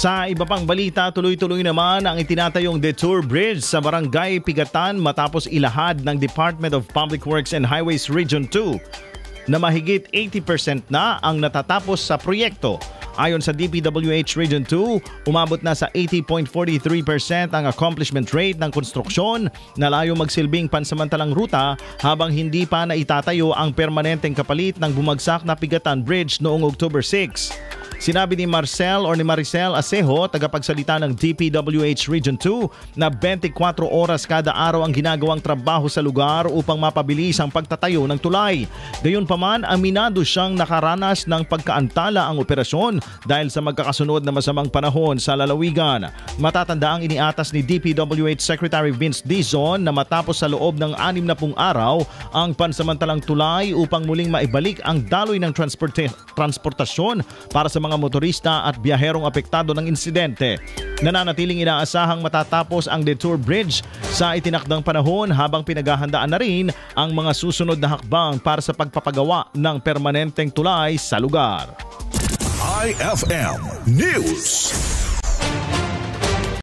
Sa iba pang balita, tuloy-tuloy naman ang itinatayong Detour Bridge sa Barangay Pigatan matapos ilahad ng Department of Public Works and Highways Region 2 na mahigit 80% na ang natatapos sa proyekto. Ayon sa DPWH Region 2, umabot na sa 80.43% ang accomplishment rate ng konstruksyon na layo magsilbing pansamantalang ruta habang hindi pa naitatayo ang permanenteng kapalit ng bumagsak na Pigatan Bridge noong October 6. Sinabi ni Maricel Acejo, tagapagsalita ng DPWH Region 2, na 24 oras kada araw ang ginagawang trabaho sa lugar upang mapabilis ang pagtatayo ng tulay. Gayunpaman, aminado siyang nakaranas ng pagkaantala ang operasyon dahil sa magkakasunod na masamang panahon sa lalawigan. Matatanda ang iniatas ni DPWH Secretary Vince Dizon na matapos sa loob ng 60 araw ang pansamantalang tulay upang muling maibalik ang daloy ng transportasyon para sa mga motorista at biyaherong apektado ng insidente. Nananatiling inaasahang matatapos ang Detour Bridge sa itinakdang panahon habang pinaghahandaan na rin ang mga susunod na hakbang para sa pagpapagawa ng permanenteng tulay sa lugar. IFM News.